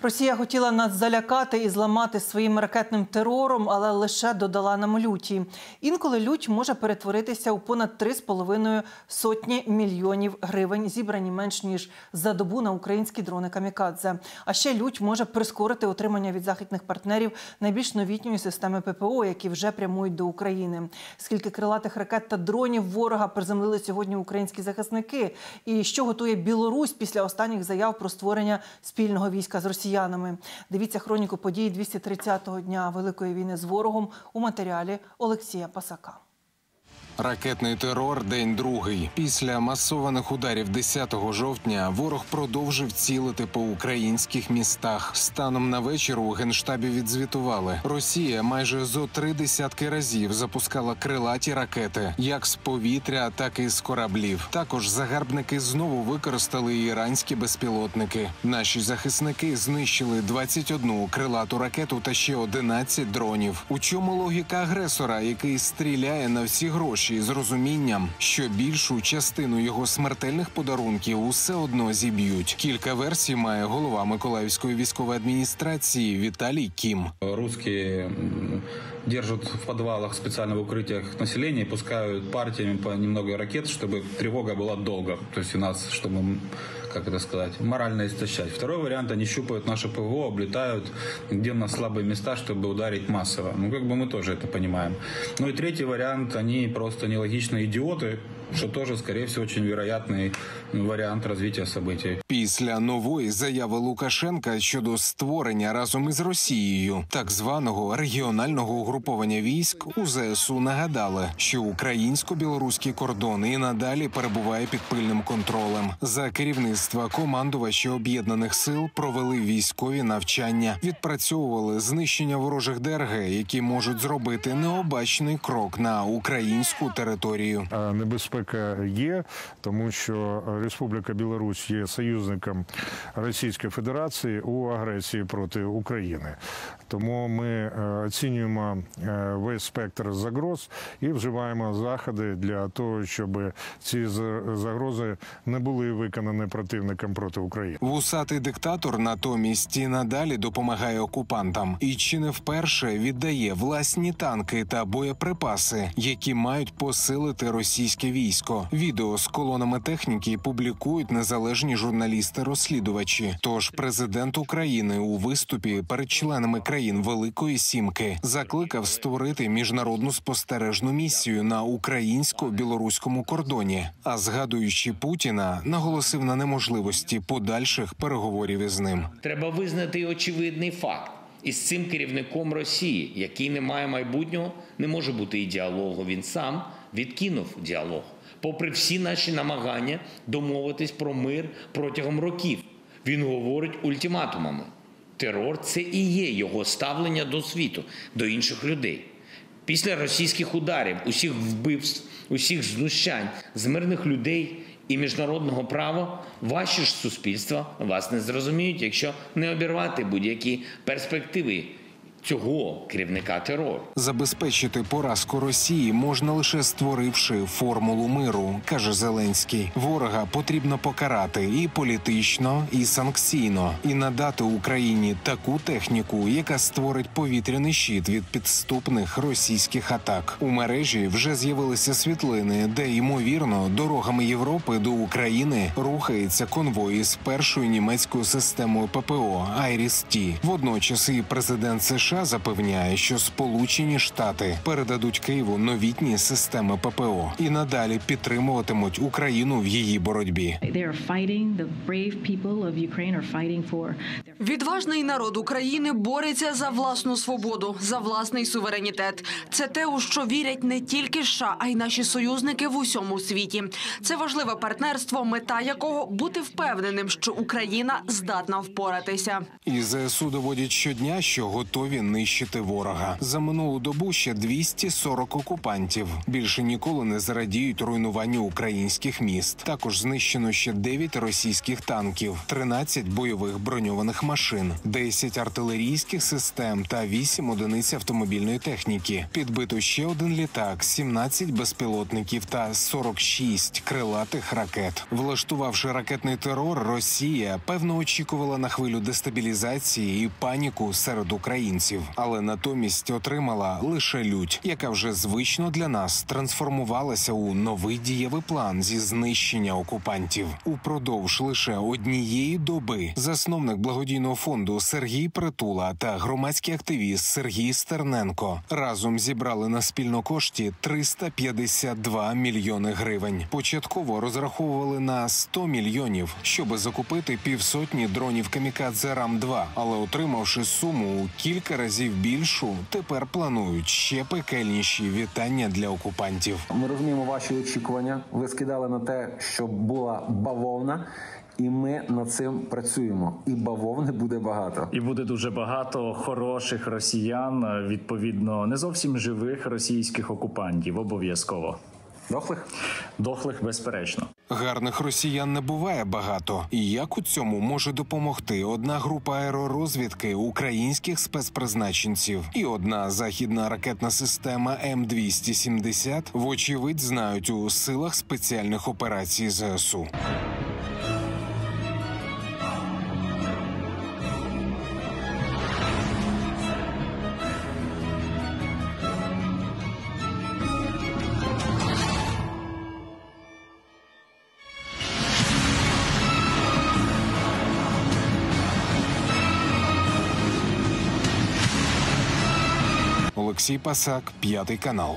Росія хотіла нас залякати і зламати своїм ракетним терором, але лише додала нам люті. Інколи лють може перетворитися у понад 3,5 сотні мільйонів гривень, зібрані менш ніж за добу на українські дрони «Камікадзе». А ще лють може прискорити отримання від західних партнерів найбільш новітньої системи ППО, які вже прямують до України. Скільки крилатих ракет та дронів ворога приземлили сьогодні українські захисники? І що готує Білорусь після останніх заяв про створення спільного війська з росіянами? Дивіться хроніку подій 230-го дня Великої війни з ворогом у матеріалі Олексія Пасака. Ракетний терор – день другий. Після масованих ударів 10 жовтня ворог продовжив цілити по українських містах. Станом на вечір у Генштабі відзвітували. Росія майже зо 3 десятки разів запускала крилаті ракети, як з повітря, так і з кораблів. Також загарбники знову використали іранські безпілотники. Наші захисники знищили 21 крилату ракету та ще 11 дронів. У чому логіка агресора, який стріляє на всі гроші, з розумінням, що більшу частину його смертельних подарунків усе одно зіб'ють. Кілька версій має голова Миколаївської військової адміністрації Віталій Кім. Русские держат в подвалах, специально в укрытиях населения, пускают партиями по немного ракет, чтобы тревога была долго. То есть у нас, чтобы, как это сказать, морально истощать. Второй вариант, они щупают наше ПВО, облетают, где у нас слабые места, чтобы ударить массово. Ну, как бы мы тоже это понимаем. Ну и третий вариант, они просто нелогичные идиоты, що теж, скоріше всього, дуже вероятний варіант розвитку событий. Після нової заяви Лукашенка щодо створення разом із Росією так званого регіонального угруповання військ у ЗСУ нагадали, що українсько-білоруський кордон і надалі перебуває під пильним контролем. За керівництва командувачі об'єднаних сил провели військові навчання, відпрацьовували знищення ворожих ДРГ, які можуть зробити необачний крок на українську територію. Небезпека є, тому що Республіка Білорусь є союзником Російської Федерації у агресії проти України. Тому ми оцінюємо весь спектр загроз і вживаємо заходи для того, щоб ці загрози не були виконані противником проти України. Вусатий диктатор натомість і надалі допомагає окупантам. І чи не вперше віддає власні танки та боєприпаси, які мають посилити російське військо. Відео з колонами техніки публікують незалежні журналісти-розслідувачі. Тож президент України у виступі перед членами країн Великої Сімки закликав створити міжнародну спостережну місію на українсько-білоруському кордоні. А згадуючи Путіна, наголосив на неможливості подальших переговорів із ним. Треба визнати очевидний факт. Із цим керівником Росії, який не має майбутнього, не може бути і діалогу. Він сам відкинув діалог. Попри всі наші намагання домовитись про мир протягом років. Він говорить ультиматумами. Терор – це і є його ставлення до світу, до інших людей. Після російських ударів, усіх вбивств, усіх знущань з мирних людей і міжнародного права, ваші ж суспільства вас не зрозуміють, якщо не обірвати будь-які перспективи цього керівника терору. Забезпечити поразку Росії можна лише створивши формулу миру, каже Зеленський. Ворога потрібно покарати і політично, і санкційно, і надати Україні таку техніку, яка створить повітряний щит від підступних російських атак. У мережі вже з'явилися світлини, де, ймовірно, дорогами Європи до України рухається конвой із першою німецькою системою ППО «Айріс-Ті». Водночас і президент США запевняє, що Сполучені Штати передадуть Києву новітні системи ППО і надалі підтримуватимуть Україну в її боротьбі. Відважний народ України бореться за власну свободу, за власний суверенітет. Це те, у що вірять не тільки США, а й наші союзники в усьому світі. Це важливе партнерство, мета якого – бути впевненим, що Україна здатна впоратися. І ЗСУ доводять щодня, що готові готові нищити ворога. За минулу добу ще 240 окупантів. Більше ніколи не зрадіють руйнуванню українських міст. Також знищено ще 9 російських танків, 13 бойових броньованих машин, 10 артилерійських систем та 8 одиниць автомобільної техніки. Підбито ще один літак, 17 безпілотників та 46 крилатих ракет. Влаштувавши ракетний терор, Росія, певно, очікувала на хвилю дестабілізації і паніку серед українців. Але натомість отримала лише лють, яка вже звично для нас трансформувалася у новий дієвий план зі знищення окупантів. Упродовж лише однієї доби засновник благодійного фонду Сергій Притула та громадський активіст Сергій Стерненко разом зібрали на спільнокошті 352 мільйони гривень. Початково розраховували на 100 мільйонів, щоби закупити півсотні дронів «Камікадзе Рам-2», але отримавши суму у кілька разів більшу, тепер планують ще пекельніші вітання для окупантів. Ми розуміємо ваші очікування. Ви скидали на те, щоб була бавовна. І ми над цим працюємо. І бавовни буде багато. І буде дуже багато хороших росіян, відповідно, не зовсім живих російських окупантів, обов'язково. Дохлих? Дохлих, безперечно. Гарних росіян не буває багато. І як у цьому може допомогти одна група аеророзвідки українських спецпризначенців і одна західна ракетна система М-270, вочевидь, знають у силах спеціальних операцій ЗСУ. Олексій Пасак, 5 канал.